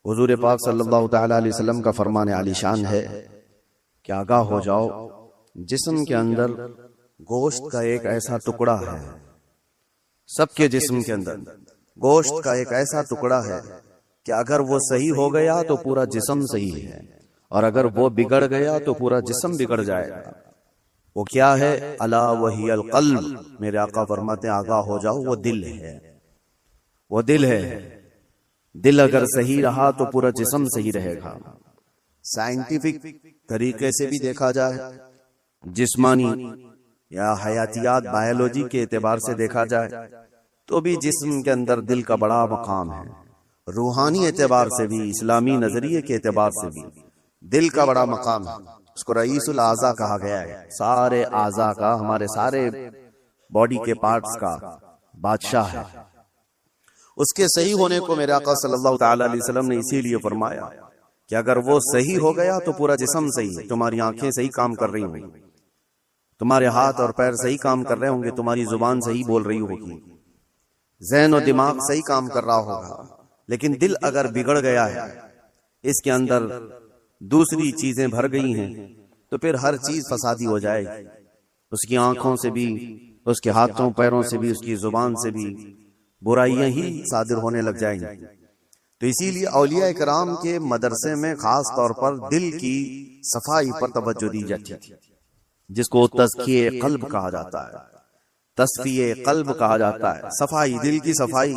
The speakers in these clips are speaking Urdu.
حضور پاک صلی اللہ تعالی علیہ وسلم کا فرمان عالی شان ہے کہ آگاہ ہو جاؤ، جسم کے اندر گوشت کا ایک ایسا ٹکڑا ہے، سب کے جسم کے اندر گوشت کا ایک ایسا ٹکڑا ہے کہ اگر وہ صحیح ہو گیا تو پورا جسم صحیح ہے، اور اگر وہ بگڑ گیا تو پورا جسم بگڑ جائے گا۔ وہ کیا ہے؟ الا وہی القلب، میرے آقا فرماتے ہیں آگاہ ہو جاؤ، وہ دل ہے، وہ دل ہے۔ دل اگر صحیح رہا تو پورا جسم صحیح رہے گا۔ سائنٹیفک طریقے سے بھی دیکھا جائے، جسمانی یا حیاتیات بایولوجی کے اعتبار سے دیکھا جائے تو بھی جسم کے اندر دل کا بڑا مقام ہے۔ روحانی اعتبار سے بھی، اسلامی نظریے کے اعتبار سے بھی دل کا بڑا مقام ہے۔ اس کو رئیس الاعضاء کہا گیا ہے، سارے اعضاء کا، ہمارے سارے باڈی کے پارٹس کا بادشاہ ہے۔ اس کے صحیح ہونے کو میرے آقا صلی اللہ تعالی علیہ وسلم نے اسی لیے فرمایا کہ اگر وہ صحیح ہو گیا تو پورا جسم صحیح ہے۔ تمہاری آنکھیں صحیح کام کر رہی ہوں گی، تمہارے ہاتھ اور پیر صحیح کام کر رہے ہوں گے، تمہاری زبان صحیح بول رہی ہوگی، ذہن و دماغ صحیح کام کر رہا ہوگا۔ لیکن دل اگر بگڑ گیا ہے، اس کے اندر دوسری چیزیں بھر گئی ہیں، تو پھر ہر چیز فسادی ہو جائے گی۔ اس کی آنکھوں سے بھی، اس کے ہاتھوں پیروں سے بھی، اس کی زبان سے بھی برائیاں ہی صادر ہونے لگ جائیں گی۔ تو اسی لیے اولیاء کرام کے مدرسے میں خاص طور پر دل کی صفائی پر توجہ دی جاتی ہے، جس کو تزکیہ قلب کہا جاتا ہے، تصفیہ قلب کہا جاتا ہے۔ صفائی، دل کی صفائی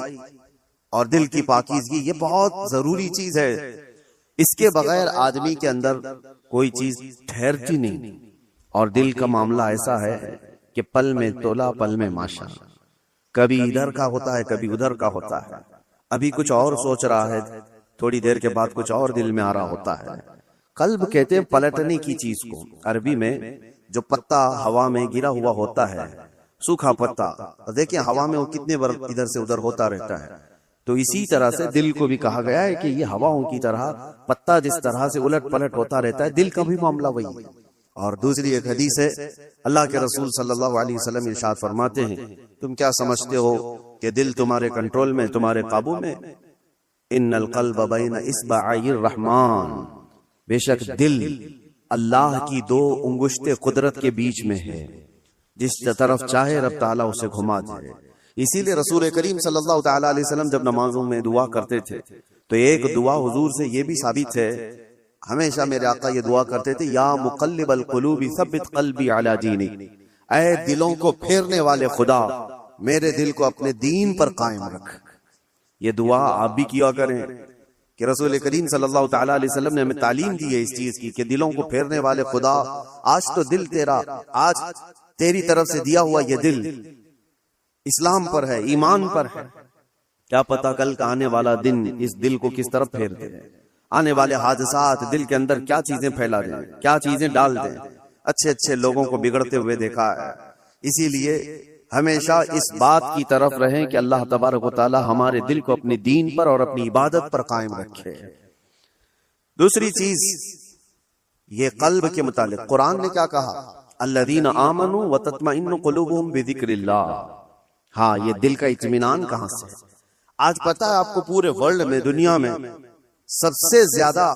اور دل کی پاکیزگی، یہ بہت ضروری چیز ہے۔ اس کے بغیر آدمی کے اندر کوئی چیز ٹھہرتی نہیں، اور دل کا معاملہ ایسا ہے کہ پل میں تولا پل میں ماشا، کبھی ادھر کا ہوتا ہے کبھی ادھر کا ہوتا ہے، ابھی کچھ اور سوچ رہا ہے، تھوڑی دیر کے بعد کچھ اور دل میں آ رہا ہوتا ہے۔ قلب کہتے ہیں پلٹنے کی چیز کو۔ عربی میں جو پتا ہوا میں گرا ہوا ہوتا ہے، سوکھا پتا، دیکھیں ہوا میں وہ کتنے بار ادھر سے ادھر ہوتا رہتا ہے، تو اسی طرح سے دل کو بھی کہا گیا ہے کہ یہ ہواؤں کی طرح پتا جس طرح سے الٹ پلٹ ہوتا رہتا ہے، دل کا بھی معاملہ وہی ہے۔ اور دوسری ایک حدیث ہے، اللہ کے رسول صلی اللہ علیہ وسلم ارشاد فرماتے ہیں، تم کیا سمجھتے ہو کہ دل تمہارے کنٹرول میں، تمہارے قابو میں؟ ان القلب بین اصبعی الرحمن، بے شک دل اللہ کی دو انگشت قدرت کے بیچ میں ہے، جس طرف چاہے رب تعالیٰ اسے گھما دے۔ اسی لیے رسول کریم صلی اللہ تعالی علیہ وسلم جب نمازوں میں دعا کرتے تھے تو ایک دعا حضور سے یہ بھی ثابت ہے، ہمیشہ میرے آقا یہ دعا کرتے تھے، یا مقلب القلوب ثبت قلبی علی دینک، اے دلوں کو پھیرنے والے خدا، میرے دل کو اپنے دین پر قائم رکھ۔ یہ دعا آپ بھی کیا کریں کہ رسول کریم صلی اللہ تعالی علیہ وسلم نے ہمیں تعلیم دی ہے اس چیز کی کہ دلوں کو پھیرنے والے خدا، آج تو دل تیرا، آج تیری طرف سے دیا ہوا یہ دل اسلام پر ہے، ایمان پر ہے، کیا پتا کل کا آنے والا دن اس دل کو کس طرف پھیر دے، آنے والے حادثات دل کے اندر کیا چیزیں پھیلا دیں، کیا چیزیں ڈال دیں۔ اچھے اچھے لوگوں کو بگڑتے ہوئے دیکھا ہے۔ اسی لیے ہمیشہ اس بات کی طرف رہیں کہ اللہ تبارک و تعالی ہمارے دل کو اپنے دین پر اور اپنی عبادت پر قائم رکھے۔ دوسری چیز یہ قلب کے متعلق قرآن نے کیا کہا؟ الذین آمنوا وتطمئن قلوبهم بذکر اللہ۔ ہاں، یہ دل کا اطمینان کہاں سے؟ آج پتہ ہے آپ کو پورے ورلڈ میں، دنیا میں سب سے زیادہ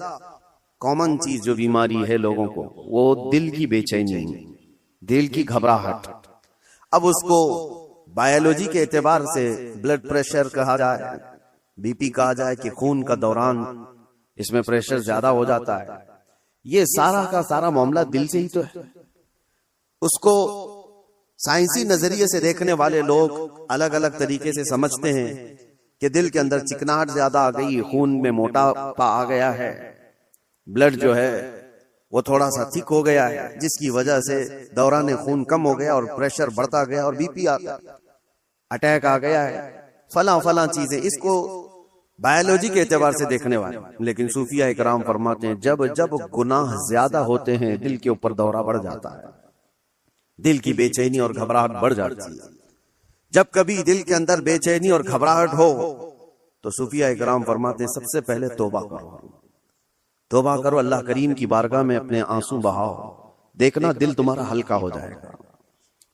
کامن چیز جو بیماری ہے لوگوں کو، وہ دل کی بے چینی، دل کی گھبراہٹ۔ اب اس کو بایولوجی کے اعتبار سے بلڈ پریشر کہا جائے، بی پی کہا جائے کہ خون کا دوران، اس میں پریشر زیادہ ہو جاتا ہے، یہ سارا کا سارا معاملہ دل سے ہی تو ہے۔ اس کو سائنسی نظریے سے دیکھنے والے لوگ الگ الگ طریقے سے سمجھتے ہیں کہ دل کے اندر چکناہٹ زیادہ آ گئی، خون میں موٹاپا آ گیا ہے، بلڈ جو ہے وہ تھوڑا سا تھک ہو گیا ہے، جس کی وجہ سے دوران خون کم ہو گیا اور پریشر بڑھتا گیا اور بی پی آ گیا، اٹیک آ گیا ہے، فلاں چیزیں۔ اس کو بایولوجی کے اعتبار سے دیکھنے والے، لیکن صوفیاء اکرام فرماتے ہیں جب جب گناہ زیادہ ہوتے ہیں دل کے اوپر دورہ بڑھ جاتا ہے، دل کی بے چینی اور گھبراہٹ بڑھ جاتی ہے۔ جب کبھی دل کے اندر بے چینی اور گھبراہٹ ہو تو صوفیاء اکرام فرماتے ہیں سب سے پہلے توبہ کرو، توبہ کرو، اللہ کریم کی بارگاہ میں اپنے آنسو بہاؤ، دیکھنا دل تمہارا ہلکا ہو جائے گا۔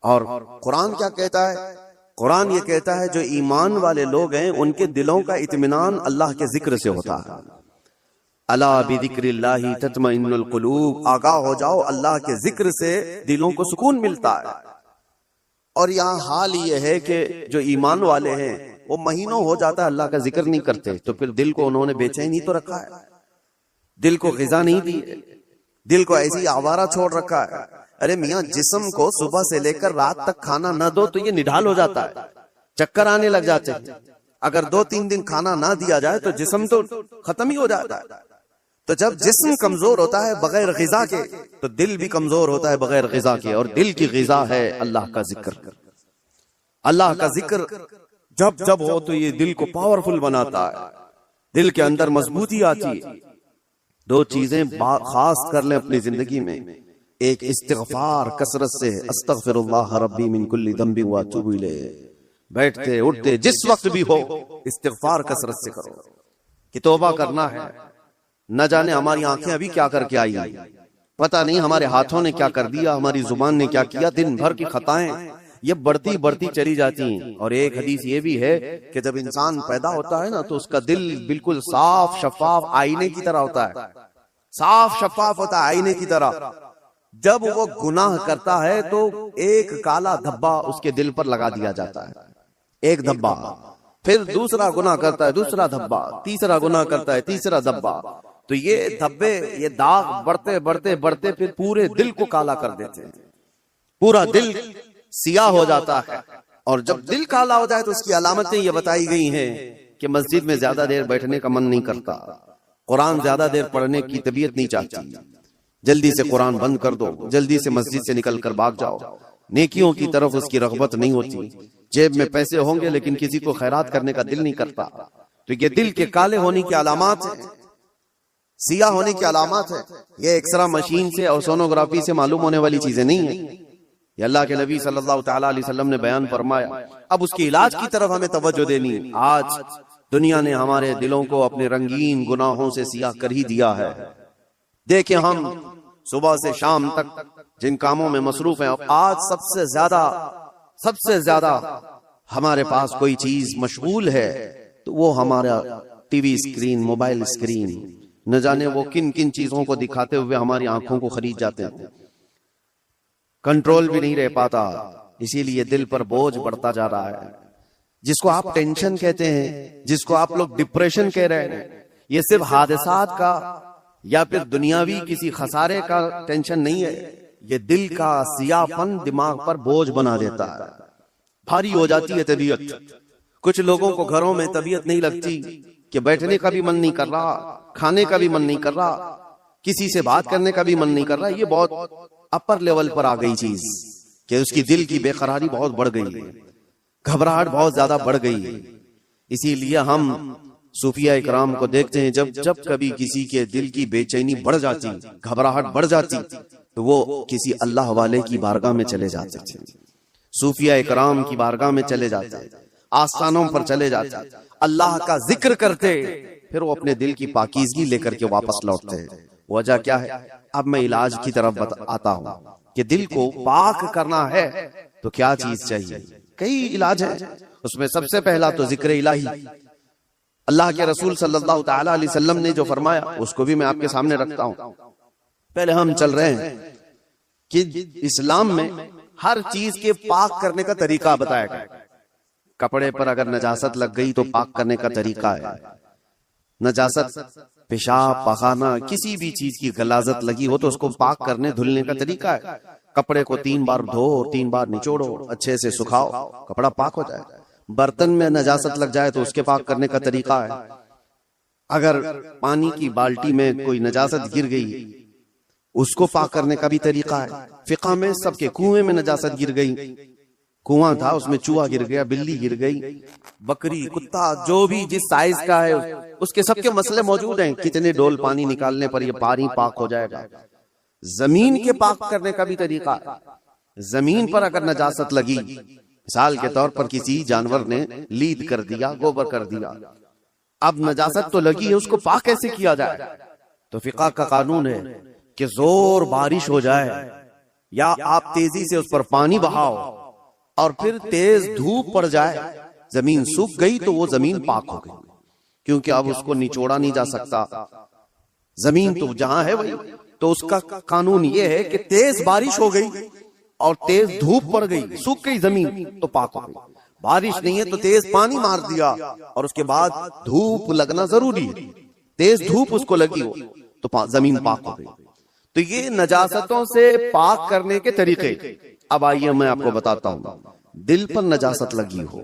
اور قرآن کیا کہتا ہے؟ قرآن یہ کہتا ہے جو ایمان والے لوگ ہیں ان کے دلوں کا اطمینان اللہ کے ذکر سے ہوتا ہے۔ الا بذکر اللہ تطمئن القلوب، آگاہ ہو جاؤ اللہ کے ذکر سے دلوں کو سکون ملتا ہے۔ اور یہاں حال یہ ہے کہ جو ایمان والے ہیں وہ مہینوں ہو جاتا ہے اللہ کا ذکر نہیں کرتے، تو پھر دل کو انہوں نے بے چین ہی تو رکھا ہے، دل کو غذا نہیں دی ہے، دل کو ایسی آوارہ چھوڑ رکھا ہے۔ ارے میاں، جسم کو صبح سے لے کر رات تک کھانا نہ دو تو یہ نڈھال ہو جاتا ہے، چکر آنے لگ جاتے ہیں۔ اگر 2-3 دن کھانا نہ دیا جائے تو جسم تو ختم ہی ہو جاتا ہے۔ تو جب جسم کمزور ہوتا ہے بغیر غذا کے، تو دل بھی کمزور ہوتا ہے بغیر غذا کے، اور دل کی غذا ہے اللہ کا ذکر۔ اللہ کا ذکر جب جب ہو تو یہ دل کو پاورفل بناتا ہے، دل کے اندر مضبوطی آتی ہے۔ 2 چیزیں خاص کر لیں اپنی زندگی میں، ایک استغفار کثرت سے، استغفر اللہ ربی من کل ذنب واتوب الیہ، بیٹھتے اٹھتے جس وقت بھی ہو استغفار کثرت سے کرو کہ توبہ کرنا ہے۔ نہ جانے ہماری آنکھیں ابھی کیا کر کے آئی ہیں، پتہ نہیں ہمارے ہاتھوں نے کیا کر دیا، ہماری زبان نے کیا کیا، دن بھر کی خطائیں یہ بڑھتی بڑھتی چلی جاتی ہیں۔ اور ایک حدیث یہ بھی ہے کہ جب انسان پیدا ہوتا ہے نا تو اس کا دل بالکل صاف شفاف آئینے کی طرح ہوتا ہے، صاف شفاف ہوتا ہے آئینے کی طرح۔ جب وہ گناہ کرتا ہے تو ایک کالا دھبا اس کے دل پر لگا دیا جاتا ہے، ایک دھبا، پھر دوسرا گناہ کرتا ہے دوسرا دھبا، تیسرا گناہ کرتا ہے تیسرا دھبا، تو یہ دھبے یہ داغ بڑھتے بڑھتے بڑھتے پھر پورے دل کو کالا کر دیتے ہیں، پورا دل سیاہ ہو جاتا ہے۔ اور جب دل کالا ہو جائے تو اس کی علامتیں یہ بتائی گئی ہیں کہ مسجد میں زیادہ دیر بیٹھنے کا من نہیں کرتا، قرآن زیادہ دیر پڑھنے کی طبیعت نہیں چاہتی، جلدی سے قرآن بند کر دو، جلدی سے مسجد سے نکل کر بھاگ جاؤ، نیکیوں کی طرف اس کی رغبت نہیں ہوتی، جیب میں پیسے ہوں گے لیکن کسی کو خیرات کرنے کا دل نہیں کرتا۔ تو یہ دل کے کالے ہونے کی علامات ہیں، سیاہ ہونے کی علامات ہے۔ یہ ایکسرا مشین سے اور سونوگرافی سے معلوم ہونے والی چیزیں نہیں ہیں، یہ اللہ کے نبی صلی اللہ تعالی علیہ وسلم نے بیان فرمایا۔ اب اس کے علاج کی طرف ہمیں توجہ دینی۔ آج دنیا نے ہمارے دلوں کو اپنے رنگین گناہوں سے سیاہ کر ہی دیا ہے۔ دیکھیں ہم صبح سے شام تک جن کاموں میں مصروف ہیں، آج سب سے زیادہ ہمارے پاس کوئی چیز مشغول ہے تو وہ ہمارا T V screen, mobile screen, نہ جانے وہ کن کن چیزوں کو دکھاتے ہوئے ہماری آنکھوں کو خرید جاتے ہیں، کنٹرول بھی نہیں رہ پاتا، اسی لیے دل پر بوجھ بڑھتا جا رہا ہے۔ جس کو آپ ٹینشن کہتے ہیں، جس کو آپ لوگ ڈپریشن کہہ رہے ہیں، یہ صرف حادثات کا یا پھر دنیاوی کسی خسارے کا ٹینشن نہیں ہے، یہ دل کا سیاہ پن دماغ پر بوجھ بنا دیتا ہے، بھاری ہو جاتی ہے طبیعت۔ کچھ لوگوں کو گھروں میں طبیعت نہیں لگتی کہ بیٹھنے کا بھی من نہیں کر رہا، کھانے کا بھی من نہیں کر رہا، کسی سے بات کرنے کا بھی من نہیں کر رہا۔ یہ بہت اپر لیول پر آ گئی چیز کہ اس کی دل کی بے قراری بہت بڑھ گئی ہے، گھبراہٹ بہت زیادہ بڑھ گئی ہے۔ اسی لیے ہم صوفیہ اکرام کو دیکھتے ہیں، جب کبھی کسی کے دل کی بے چینی بڑھ جاتی، گھبراہٹ بڑھ جاتی، تو وہ کسی اللہ والے کی بارگاہ میں چلے جاتے تھے، صوفیہ اکرام کی بارگاہ میں چلے جاتے، آستانوں پر چلے جاتے، اللہ کا ذکر کرتے، پھر وہ اپنے دل کی پاکیزگی لے کر کے واپس لوٹتے۔ وجہ کیا ہے؟ اب میں علاج کی طرف آتا ہوں کہ دل کو پاک کرنا ہے تو کیا چیز چاہیے؟ کئی علاج ہیں، اس میں سب سے پہلا تو ذکر الہی۔ اللہ کے رسول صلی اللہ تعالی علیہ وسلم نے جو فرمایا اس کو بھی میں آپ کے سامنے رکھتا ہوں۔ پہلے ہم چل رہے ہیں کہ اسلام میں ہر چیز کے پاک کرنے کا طریقہ بتایا گیا۔ کپڑے پر اگر نجاست لگ گئی تو پاک کرنے کا طریقہ ہے، نجاست پیشاب پخانہ کسی بھی چیز کی غلاظت لگی ہو تو اس کو پاک کرنے دھلنے کا طریقہ ہے۔ کپڑے کو 3 بار دھو، 3 بار نچوڑو، اچھے سے سکھاؤ، کپڑا پاک ہو جائے۔ برتن میں نجاست لگ جائے تو اس کے پاک کرنے کا طریقہ ہے۔ اگر پانی کی بالٹی میں کوئی نجاست گر گئی اس کو پاک کرنے کا بھی طریقہ ہے۔ فقہ میں سب کے کنویں میں نجاست گر گئی، کنواں تھا اس میں چوہا گر گیا، بلی گر گئی، بکری کتا جو بھی جس سائز کا ہے اس کے سب کے مسئلے موجود ہیں، کتنے ڈول پانی نکالنے پر یہ پانی پاک ہو جائے گا۔ زمین کے پاک کرنے کا بھی طریقہ ہے۔ زمین پر اگر نجاست لگی، مثال کے طور پر کسی جانور نے لید کر دیا، گوبر کر دیا، اب نجاست تو لگی ہے، اس کو پاک کیسے کیا جائے؟ تو فقہ کا قانون ہے کہ زور بارش ہو جائے یا آپ تیزی سے اس پر پانی بہاؤ اور پھر تیز دھوپ پڑ جائے، زمین سوکھ گئی تو وہ زمین پاک ہو گئی، کیونکہ اب اس کو نچوڑا نہیں جا سکتا، زمین تو جہاں ہے وہی، تو اس کا قانون یہ ہے کہ تیز بارش ہو گئی اور تیز دھوپ پڑ گئی، سوکھ گئی زمین تو پاک ہو گئی. بارش نہیں ہے تو تیز پانی مار دیا اور اس کے بعد دھوپ لگنا ضروری ہے، تیز دھوپ اس کو لگی ہو تو زمین پاک ہو گئی. تو یہ نجاستوں سے پاک کرنے کے طریقے. اب آئیے میں آپ کو بتاتا ہوں، دل پر نجاست لگی ہو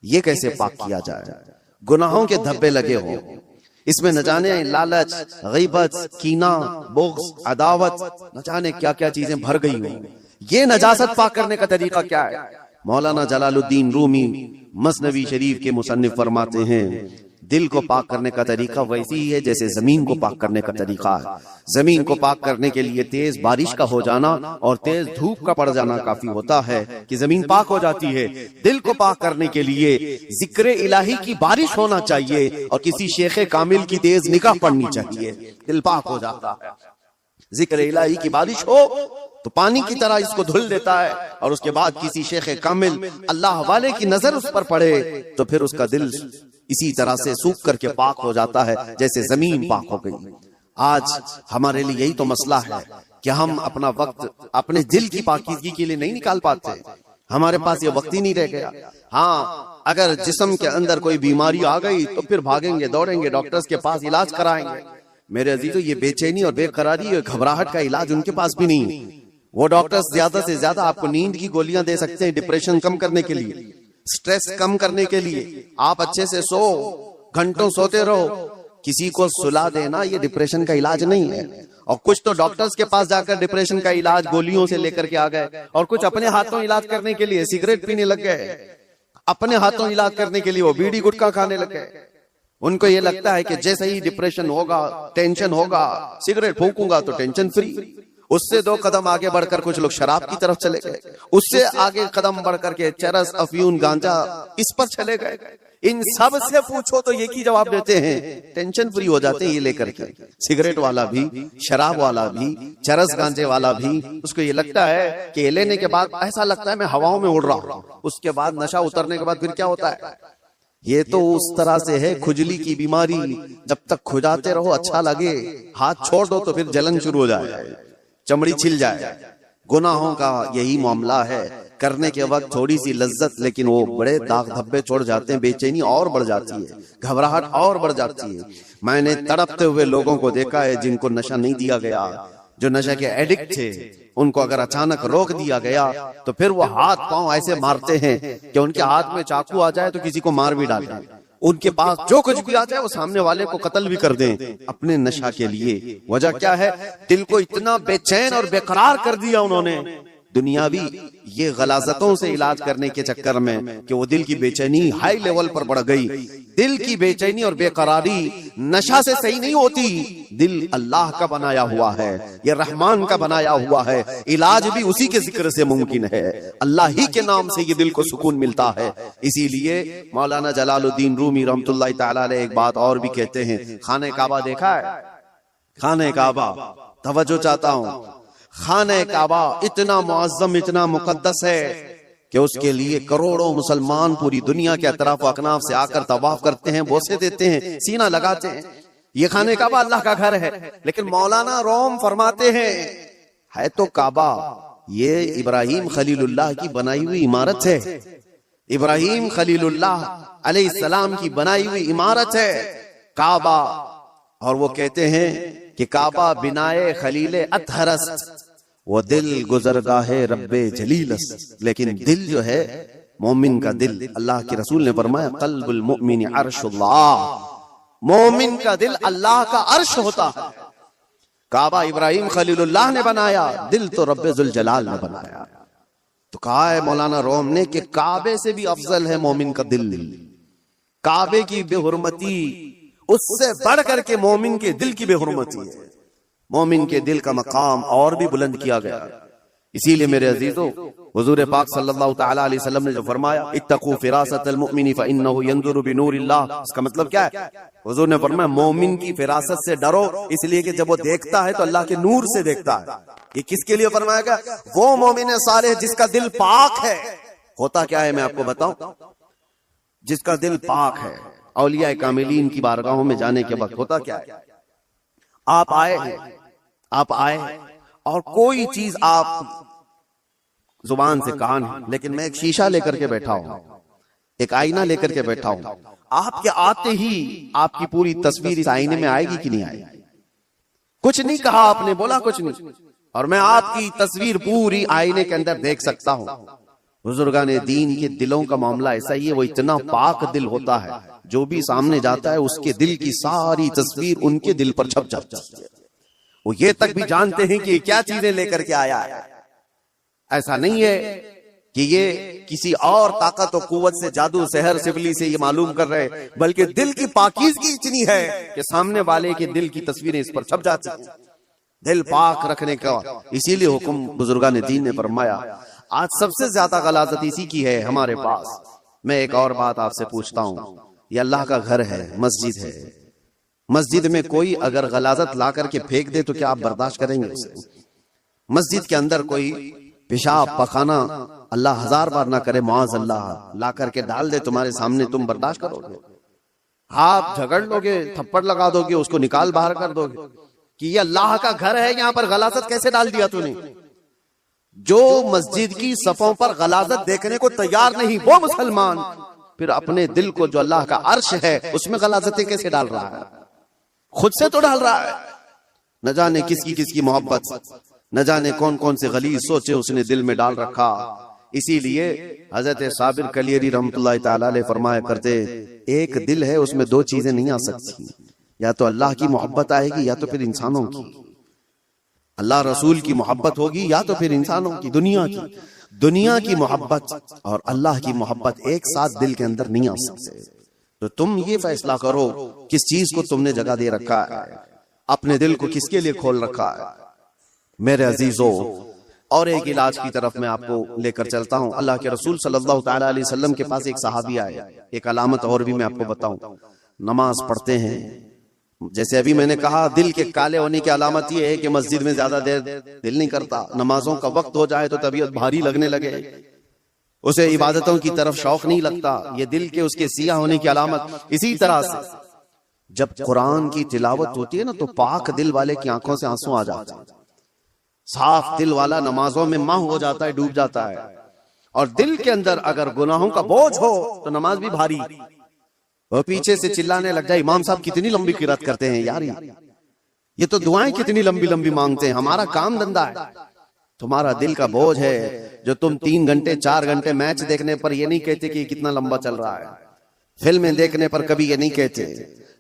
یہ کیسے پاک کیا جائے. گناہوں کے دھبے لگے ہو، اس میں نہ جانے لالچ، غیبت، کینہ، بغض، عداوت، نہ جانے کیا کیا چیزیں بھر گئی ہوں. یہ نجاست پاک کرنے کا طریقہ کیا ہے؟ مولانا جلال الدین رومی مثنوی شریف کے مصنف فرماتے ہیں دل کو پاک کرنے کا طریقہ ویسی ہی ہے جیسے زمین کو پاک کرنے کا طریقہ ہے. زمین کو پاک کرنے کے لیے تیز بارش کا ہو جانا اور تیز دھوپ کا پڑ جانا کافی ہوتا ہے کہ زمین پاک ہو جاتی ہے. دل کو پاک کرنے کے لیے ذکر الہی کی بارش ہونا چاہیے اور کسی شیخ کامل کی تیز نگاہ پڑنی چاہیے، دل پاک ہو جاتا ہے. ذکر الہی کی بارش ہو تو پانی کی طرح اس کو دھل دیتا ہے، اور اس کے بعد کسی شیخ کامل اللہ والے کی نظر اس پر پڑے تو پھر اس کا دل اسی طرح سے سوکھ کر کے پاک ہو جاتا ہے جیسے زمین پاک ہو گئی. آج ہمارے لیے یہی تو مسئلہ ہے کہ ہم اپنا وقت اپنے دل کی پاکیزگی کے لیے نہیں نکال پاتے. ہمارے پاس یہ وقت ہی نہیں رہ گیا. ہاں اگر جسم کے اندر کوئی بیماری آ گئی تو پھر بھاگیں گے، دوڑیں گے، ڈاکٹرز کے پاس علاج کرائیں گے. میرے عزیزو یہ بے چینی اور بے قراری اور گھبراہٹ کا علاج ان کے پاس بھی نہیں. وہ ڈاکٹرز زیادہ سے زیادہ آپ کو نیند کی گولیاں دے سکتے ہیں ڈپریشن کم کرنے کے لیے، سٹریس کم کرنے کے لیے. آپ اچھے سے سو، گھنٹوں سوتے رہو. کسی کو سلا دینا یہ ڈپریشن کا علاج نہیں ہے. اور کچھ تو ڈاکٹرز کے پاس جا کر ڈپریشن کا علاج گولیوں سے لے کر کے آ گئے، اور کچھ اپنے ہاتھوں علاج کرنے کے لیے سگریٹ پینے لگ گئے، اپنے ہاتھوں علاج کرنے کے لیے وہ بیڑی گٹکا کھانے لگ گئے. ان کو یہ لگتا ہے کہ جیسے ہی ڈپریشن ہوگا، ٹینشن ہوگا، سگریٹ پھونکوں گا تو ٹینشن فری. اس سے 2 قدم آگے بڑھ کر کچھ لوگ شراب کی طرف چلے گئے، اس سے آگے قدم بڑھ کر کے چرس، افیون، گانجا اس پر چلے گئے. ان سب سے پوچھو تو یہ کی جواب دیتے ہیں ٹینشن فری ہو جاتے ہیں یہ لے کر کے. سگریٹ والا بھی، شراب والا بھی، چرس گانجے والا بھی، اس کو یہ لگتا ہے کہ یہ لینے کے بعد ایسا لگتا ہے میں ہواؤں میں اڑ رہا ہوں. اس کے بعد نشہ اترنے کے بعد پھر کیا ہوتا ہے؟ یہ تو اس طرح سے ہے کھجلی کی بیماری. جب تک کھجاتے رہو اچھا لگے، ہاتھ چھوڑ دو تو پھر جلن شروع ہو جائے، چمڑی چھل جائے. گناہوں کا یہی معاملہ ہے، کرنے کے وقت تھوڑی سی لذت لیکن وہ بڑے داغ دھبے چھوڑ جاتے ہیں. بے چینی اور بڑھ جاتی ہے، گھبراہٹ اور بڑھ جاتی ہے. میں نے تڑپتے ہوئے لوگوں کو دیکھا ہے جن کو نشہ نہیں دیا گیا، جو نشے کے ایڈکٹ تھے، ان کو اگر اچانک روک دیا گیا تو پھر وہ ہاتھ پاؤں ایسے مارتے ہیں کہ ان کے ہاتھ میں چاقو آ جائے تو کسی کو مار بھی ڈالیں. ان کے پاس جو کچھ بھی آ جائے وہ سامنے والے کو قتل بھی کر دیں اپنے نشہ کے لیے. وجہ کیا ہے؟ دل کو اتنا بے چین اور بے قرار کر دیا انہوں نے دنیاوی یہ غلاظتوں سے علاج کرنے کے چکر میں کہ وہ دل کی بے چینی ہائی لیول پر بڑھ گئی. دل کی بے چینی اور بے قراری نشہ سے صحیح نہیں ہوتی. دل اللہ کا بنایا ہوا ہے، یہ رحمان کا بنایا ہوا ہے. علاج بھی اسی کے ذکر سے ممکن ہے، اللہ ہی کے نام سے یہ دل کو سکون ملتا ہے. اسی لیے مولانا جلال الدین رومی رحمۃ اللہ تعالی علیہ ایک بات اور بھی کہتے ہیں. خانہ کعبہ دیکھا ہے؟ خانہ کعبہ، توجہ چاہتا ہوں، خانہ کعبہ اتنا معظم، اتنا مقدس ہے کہ اس کے لیے کروڑوں مسلمان پوری دنیا کے اطراف و اکناف سے آ کر طواف کرتے ہیں، بوسے دیتے ہیں، سینہ لگاتے ہیں. یہ خانہ کعبہ اللہ کا گھر ہے. لیکن مولانا روم فرماتے ہیں ہے تو کعبہ، یہ ابراہیم خلیل اللہ کی بنائی ہوئی عمارت ہے. ابراہیم خلیل اللہ علیہ السلام کی بنائی ہوئی عمارت ہے کعبہ. اور وہ کہتے ہیں کہ کعبہ بنائے خلیل اطہرست، وہ دل گزرگاہ رب جلیلست. لیکن دل جو ہے مومن کا دل، اللہ کے رسول نے فرمایا قلب المؤمن عرش اللہ، مومن کا دل اللہ کا عرش ہوتا ہے. کعبہ ابراہیم خلیل اللہ نے بنایا، دل تو رب ذوالجلال نے بنایا. تو کہا ہے مولانا روم نے کہ کعبے سے بھی افضل ہے مومن کا دل. کعبے کی بے حرمتی اس سے بڑھ کر کے مومن کے دل کی بے حرمتی ہے. مومن کے دل کا مقام اور بھی بلند کیا گیا. اسی لیے میرے عزیزو حضور پاک صلی اللہ تعالی علیہ وسلم نے جو فرمایا اتقوا فراست المؤمن فانه ينظر بنور اللہ، اس کا مطلب کیا ہے؟ حضور نے فرمایا مومن کی فراست سے ڈرو، اس لیے کہ جب وہ دیکھتا ہے تو اللہ کے نور سے دیکھتا ہے. یہ کس کے لیے فرمایا گیا؟ وہ مومن صالح جس کا دل پاک ہے. ہوتا کیا ہے میں آپ کو بتاؤں، جس کا دل پاک ہے اولیاء کاملین کی بارگاہوں میں جانے کے وقت ہوتا کیا ہے؟ آپ آئے اور کوئی چیز آپ زبان سے کہا نہیں، لیکن میں ایک شیشہ لے کر کے بیٹھا ہوں، ایک آئینہ لے کر کے بیٹھا ہوں، آپ کے آتے ہی آپ کی پوری تصویر اس آئینے میں آئے گی کہ نہیں آئے گی؟ کچھ نہیں کہا آپ نے، بولا کچھ نہیں، اور میں آپ کی تصویر پوری آئینے کے اندر دیکھ سکتا ہوں۔ بزرگان دین کے دلوں کا معاملہ ایسا ہی ہے، وہ اتنا پاک دل ہوتا ہے، جو بھی سامنے جاتا ہے اس کے دل کی ساری تصویر ان کے دل پر چھپ جاتی ہے، وہ یہ تک بھی جانتے ہیں کہ کیا چیزیں لے کر کے آیا ہے۔ ایسا نہیں ہے کہ یہ کسی اور طاقت و قوت سے، جادو سحر سفلی سے یہ معلوم کر رہے، بلکہ دل کی پاکیزگی اتنی ہے کہ سامنے والے کے دل کی تصویریں اس پر چھپ جاتی ہیں، دل پاک رکھنے کا اسی لیے حکم بزرگان دین نے فرمایا۔ آج سب سے زیادہ غلاظت اسی کی ہے ہمارے پاس۔ میں ایک اور بات آپ سے پوچھتا ہوں، یہ اللہ کا گھر ہے، مسجد ہے، مسجد میں کوئی اگر غلاظت لا کر کے پھینک دے تو کیا آپ برداشت کریں گے اسے؟ مسجد کے اندر کوئی پیشاب پخانہ اللہ ہزار بار نہ کرے، معاذ اللہ، لا کر کے ڈال دے تمہارے سامنے، تم برداشت کرو گے؟ آپ جھگڑ لو گے، تھپڑ لگا دو گے، اس کو نکال باہر کر دو گے کہ یہ اللہ کا گھر ہے، یہاں پر غلاظت کیسے ڈال دیا تو نے؟ جو مسجد کی صفوں پر غلاظت دیکھنے کو تیار نہیں وہ مسلمان پھر اپنے دل کو جو اللہ کا عرش ہے اس میں غلاظتیں کیسے ڈال رہا ہے؟ خود سے تو ڈال رہا ہے۔ نہ جانے کس کی محبت، نہ جانے کون کون سے غلیظ سوچے اس نے دل میں ڈال رکھا۔ اسی لیے حضرت صابر کلیری رحمۃ اللہ تعالی علیہ فرمایا کرتے، ایک دل ہے اس میں دو چیزیں نہیں آ سکتی، یا تو اللہ کی محبت آئے گی یا تو پھر انسانوں کی، اللہ رسول کی محبت ہوگی یا تو پھر انسانوں کی، دنیا کی محبت اور اللہ کی محبت ایک ساتھ دل کے اندر نہیں آ سکتے۔ تو تم یہ فیصلہ کرو کس چیز کو تم نے جگہ دے رکھا ہے، اپنے دل کو کس کے لیے کھول رکھا ہے۔ میرے عزیزو، اور ایک علاج کی طرف میں آپ کو لے کر چلتا ہوں۔ اللہ کے رسول صلی اللہ تعالی علیہ وسلم کے پاس ایک صحابی آئے، ایک علامت اور بھی میں آپ کو بتاؤں، نماز پڑھتے ہیں، جیسے ابھی میں نے کہا دل کے کالے ہونے کی علامت یہ ہے کہ مسجد میں زیادہ دیر دل نہیں کرتا، نمازوں کا وقت ہو جائے تو طبیعت بھاری لگنے لگے، اسے عبادتوں کی طرف شوق نہیں لگتا، یہ دل کے اس کے سیاہ ہونے کی علامت۔ اسی طرح سے جب قرآن کی تلاوت ہوتی ہے نا تو پاک دل والے کی آنکھوں سے آنسو آ جاتے ہیں، صاف دل والا نمازوں میں ماہ ہو جاتا ہے، ڈوب جاتا ہے، اور دل کے اندر اگر گناہوں کا بوجھ ہو تو نماز بھی بھاری، وہ پیچھے سے چلانے لگ جائے، امام صاحب کتنی لمبی قرات کرتے ہیں یار، یہ تو دعائیں کتنی لمبی لمبی مانگتے ہیں، ہمارا کام دھندا ہے، تمہارا دل کا بوجھ ہے جو تم 3 گھنٹے 4 گھنٹے میچ دیکھنے پر یہ نہیں کہتے کہ کتنا لمبا چل رہا ہے، فلمیں دیکھنے پر کبھی یہ نہیں کہتے،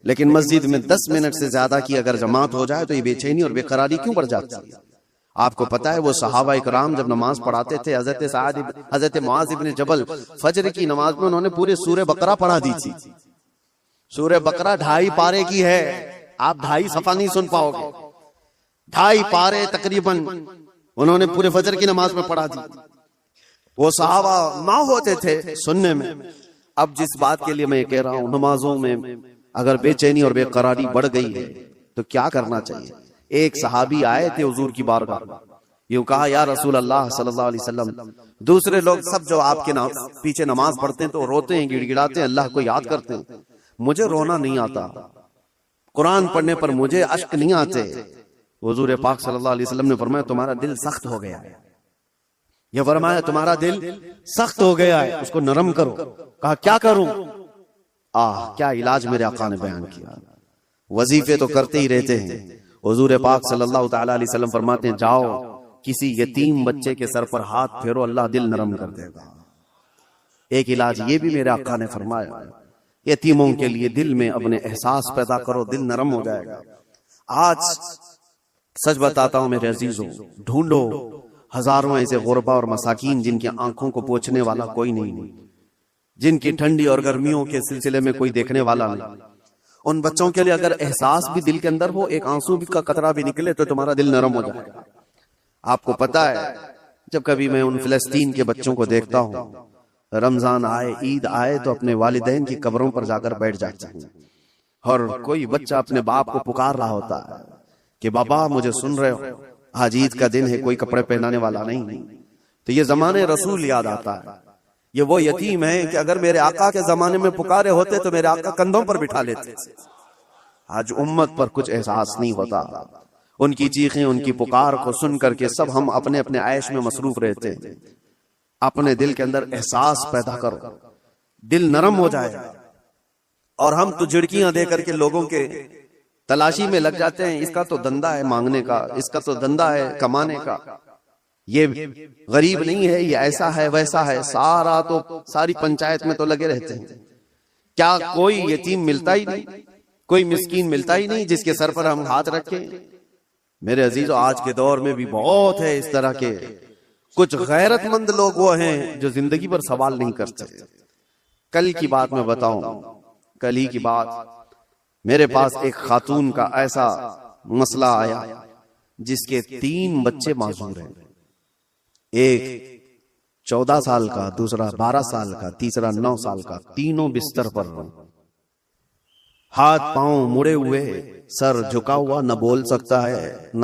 لیکن مسجد میں 10 منٹ سے زیادہ کی اگر جماعت ہو جائے تو یہ بے چینی اور بے قراری کیوں بڑھ جاتی ہے؟ آپ کو پتا ہے وہ صحابہ اکرام جب نماز پڑھاتے تھے، حضرت معاذ ابن جبل فجر کی نماز میں انہوں نے پورے سورہ بقرہ پڑھا دی تھی۔ سورہ بقرہ 2.5 پارے کی ہے، آپ 2.5 صفحہ نہیں سن پاؤ گے، 2.5 پارے تقریباً انہوں نے پورے فجر کی نماز میں پڑھا دی۔ وہ صحابہ نہ ہوتے تھے سننے میں۔ اب جس بات کے لیے میں یہ کہہ رہا ہوں، نمازوں میں اگر بے چینی اور بے قراری بڑھ گئی ہے تو کیا کرنا چاہیے؟ ایک صحابی آئے تھے حضور کی بارگاہ، یوں کہا یا رسول اللہ صلی اللہ علیہ وسلم، دوسرے لوگ سب جو آپ کے پیچھے نماز پڑھتے ہیں تو روتے ہیں، گڑ گڑاتے ہیں، اللہ کو یاد کرتے ہیں، مجھے رونا نہیں آتا، قرآن پڑھنے پر مجھے اشک نہیں آتے۔ حضور پاک صلی اللہ علیہ وسلم نے فرمایا تمہارا دل سخت ہو گیا ہے، یہ فرمایا تمہارا دل سخت ہو گیا ہے، اس کو نرم کرو۔ کہا کیا کروں؟ کیا علاج میرے آقا نے بیان کیا، وظیفے تو کرتے ہی رہتے ہیں۔ حضور پاک صلی اللہ تعالی علیہ وسلم فرماتے ہیں جاؤ کسی یتیم بچے کے سر پر ہاتھ پھیرو، اللہ دل نرم کر دے گا۔ ایک علاج یہ بھی میرے آقا نے فرمایا، یتیموں کے لیے دل میں اپنے احساس پیدا کرو، دل نرم ہو جائے گا۔ آج سچ بتاتا ہوں میرے عزیزوں، ڈھونڈو ہزاروں ایسے غربا اور مساکین جن کی آنکھوں کو پوچھنے والا کوئی نہیں، جن کی ٹھنڈی اور گرمیوں کے سلسلے میں کوئی دیکھنے والا نہیں۔ ان بچوں کے لیے اگر احساس بھی دل کے اندر ہو، ایک آنسو بھی کا قطرہ بھی نکلے تو تمہارا دل نرم ہو جائے گا۔ آپ کو پتا ہے جب کبھی میں ان فلسطین کے بچوں کو دیکھتا ہوں، رمضان آئے، عید آئے تو اپنے والدین کی قبروں پر جا کر بیٹھ جاتے ہیں، اور کوئی بچہ اپنے باپ کو پکار رہا ہوتا ہے کہ بابا مجھے سن رہے ہو، آج عید کا دن ہے، کوئی کپڑے پہنانے والا نہیں۔ تو یہ زمانے رسول یاد آتا ہے، یہ وہ یتیم ہے کہ اگر میرے آقا کے زمانے میں پکارے ہوتے تو میرے آقا کندھوں پر بٹھا لیتے، آج امت پر کچھ احساس نہیں ہوتا. ان کی چیخیں، ان کی پکار کو سن کر کے سب ہم اپنے اپنے عیش میں مصروف رہتے ہیں. اپنے دل کے اندر احساس پیدا کرو، دل نرم ہو جائے. اور ہم تو جھڑکیاں دے کر کے لوگوں کے تلاشی میں لگ جاتے ہیں. اس کا تو دھندا ہے مانگنے کا، اس کا تو دھندا ہے کمانے کا، یہ غریب نہیں ہے، یہ ایسا ہے ویسا ہے. ساری پنچایت میں تو لگے رہتے ہیں. کیا کوئی یتیم ملتا ہی نہیں، کوئی مسکین ملتا ہی نہیں جس کے سر پر ہم ہاتھ رکھیں؟ میرے عزیزو، آج کے دور میں بھی بہت ہے اس طرح کے. کچھ غیرت مند لوگ وہ ہیں جو زندگی پر سوال نہیں کرتے. کل کی بات میں بتاؤں، کل ہی کی بات، میرے پاس ایک خاتون کا ایسا مسئلہ آیا جس کے 3 بچے معذور ہیں. ایک 14 سال کا، دوسرا 12 سال کا، تیسرا 9 سال کا. تینوں بستر پر، ہاتھ پاؤں مڑے ہوئے، سر جھکا ہوا، نہ بول سکتا ہے نہ